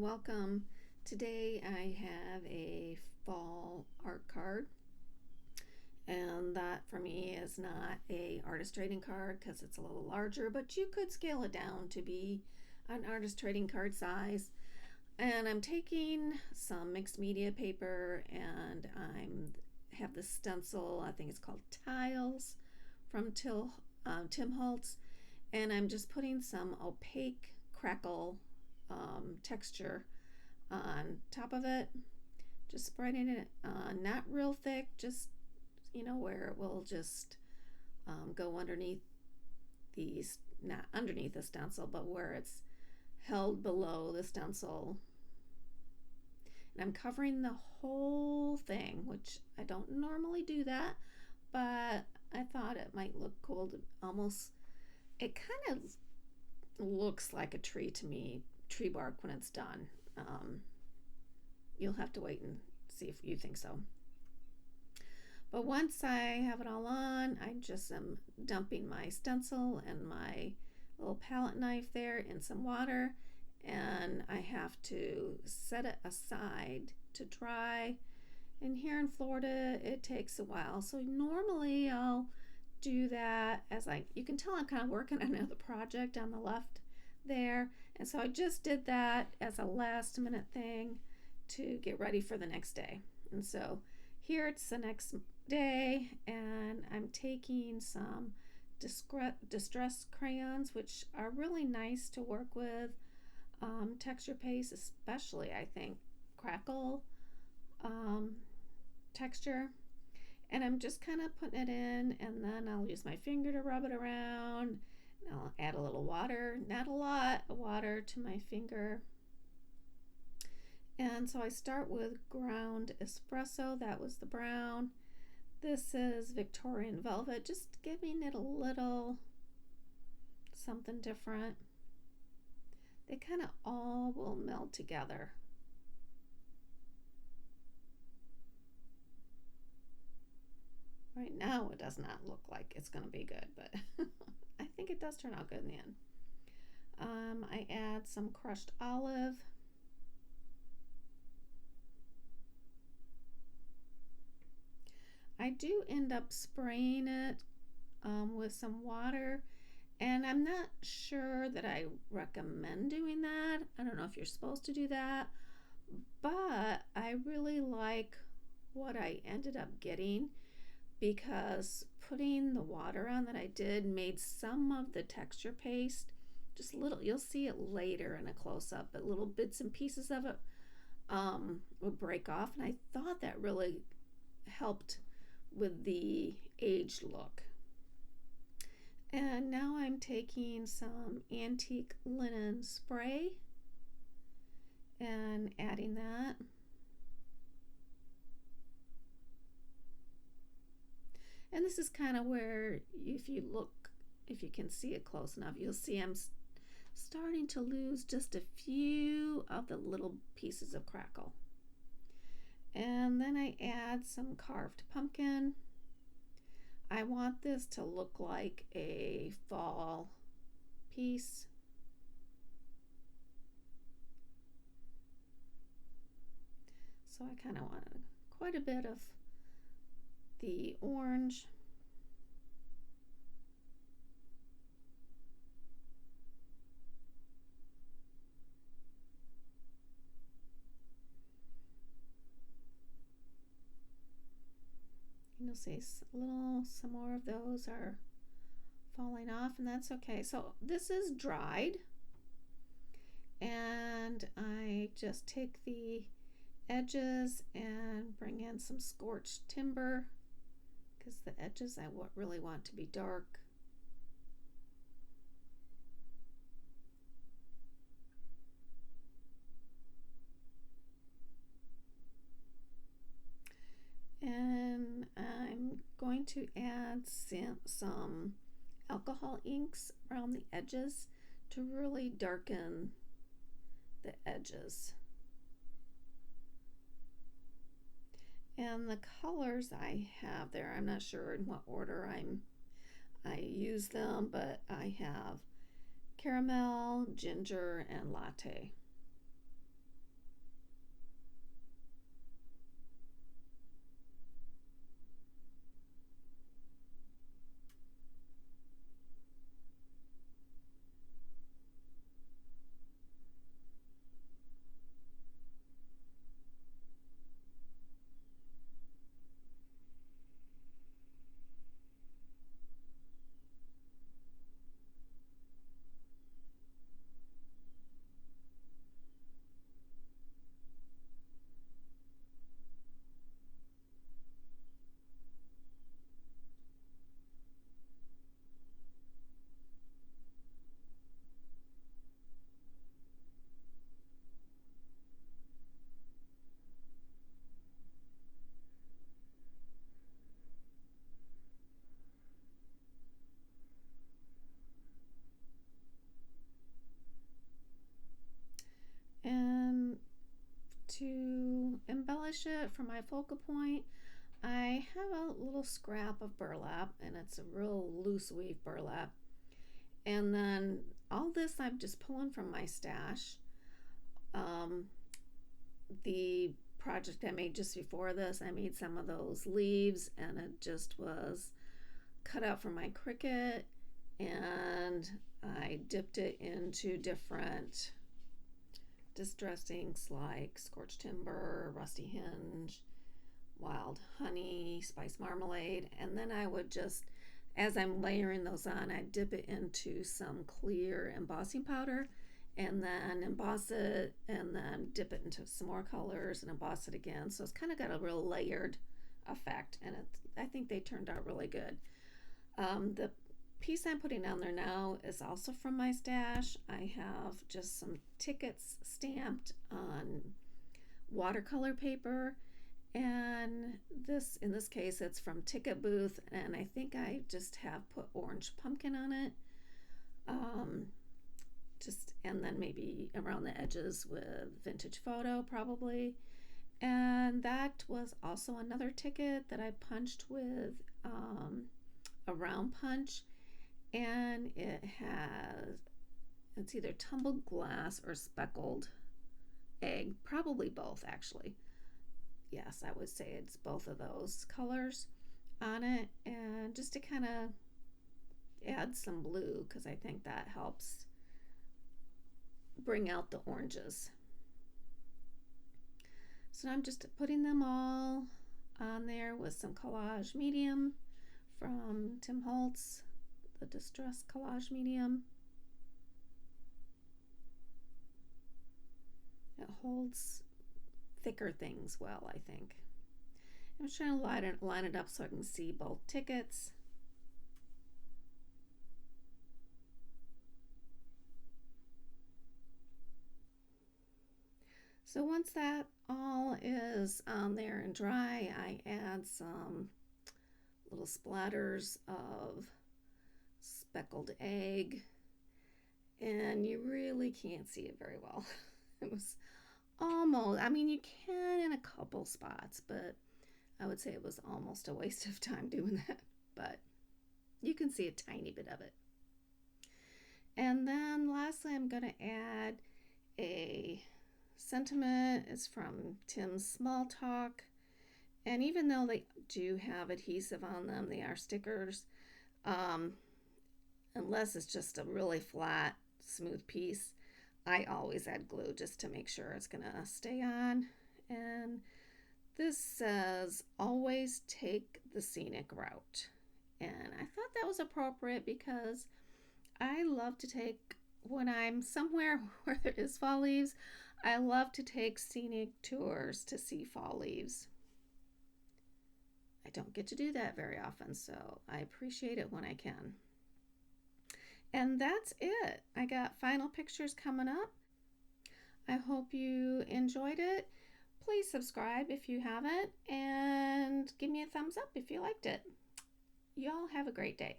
welcome. Today I have a fall art card, and that for me is not a artist trading card because it's a little larger, but you could scale it down to be an artist trading card size. And I'm taking some mixed media paper, and I'm have the stencil, I think it's called Tiles, from Tim Holtz, and I'm just putting some opaque crackle texture on top of it, just spreading it not real thick, just where it will just go underneath these, not underneath the stencil, but where it's held below the stencil. And I'm covering the whole thing, which I don't normally do that, but I thought it might look cool to almost, it kind of looks like a tree to me, tree bark when it's done. You'll have to wait and see if you think so. But once I have it all on, I just am dumping my stencil and my little palette knife there in some water, and I have to set it aside to dry. And here in Florida, it takes a while. So normally I'll do that as you can tell I'm kind of working on another project on the left there. And so I just did that as a last minute thing to get ready for the next day. And so here it's the next day, and I'm taking some distress crayons, which are really nice to work with. Texture paste, especially I think crackle texture. And I'm just kind of putting it in, and then I'll use my finger to rub it around. And I'll add a little water, not a lot of water, to my finger. And so I start with ground espresso. That was the brown. This is Victorian velvet, just giving it a little something different. They kind of all will meld together. Right now it does not look like it's going to be good, but I think it does turn out good in the end. I add some crushed olive. I do end up spraying it with some water, and I'm not sure that I recommend doing that. I don't know if you're supposed to do that, but I really like what I ended up getting, because putting the water on that I did made some of the texture paste just little, you'll see it later in a close-up, but little bits and pieces of it would break off, and I thought that really helped with the aged look. And now I'm taking some antique linen spray and adding that. And this is kind of where, if you can see it close enough, you'll see I'm starting to lose just a few of the little pieces of crackle. And then I add some carved pumpkin. I want this to look like a fall piece. So I kind of want quite a bit of the orange. You'll see some more of those are falling off, and that's okay. So this is dried, and I just take the edges and bring in some scorched timber, because the edges I really want to be dark. And I'm going to add some alcohol inks around the edges to really darken the edges. And the colors I have there, I'm not sure in what order I use them, but I have caramel, ginger, and latte. finish it for my focal point, I have a little scrap of burlap, and it's a real loose weave burlap. And then all this I'm just pulling from my stash. The project I made just before this, I made some of those leaves, and it just was cut out from my Cricut, and I dipped it into different distressings like scorched timber, rusty hinge, wild honey, spice marmalade, and then I would just, as I'm layering those on, I dip it into some clear embossing powder and then emboss it and then dip it into some more colors and emboss it again. So it's kind of got a real layered effect, and I think they turned out really good. The piece I'm putting on there now is also from my stash. I have just some tickets stamped on watercolor paper, and in this case it's from Ticket Booth, and I think I just have put orange pumpkin on it, and then maybe around the edges with vintage photo probably. And that was also another ticket that I punched with a round punch, and it's either tumbled glass or speckled egg, probably both actually. Yes, I would say it's both of those colors on it, and just to kind of add some blue, because I think that helps bring out the oranges. So I'm just putting them all on there with some collage medium from Tim Holtz, the Distress Collage Medium. It holds thicker things well, I think. I'm just trying to line it up so I can see both tickets. So once that all is on there and dry, I add some little splatters of speckled egg, and you really can't see it very well. It was almost, I mean, you can in a couple spots, but I would say it was almost a waste of time doing that, but you can see a tiny bit of it. And then lastly, I'm going to add a sentiment. It's from Tim Small Talk, and even though they do have adhesive on them, they are stickers, unless it's just a really flat smooth piece. I always add glue just to make sure it's gonna stay on. And this says always take the scenic route, and I thought that was appropriate because I love to take, when I'm somewhere where there is fall leaves, I love to take scenic tours to see fall leaves. I don't get to do that very often, so I appreciate it when I can. And that's it. I got final pictures coming up. I hope you enjoyed it. Please subscribe if you haven't, and give me a thumbs up if you liked it. Y'all have a great day.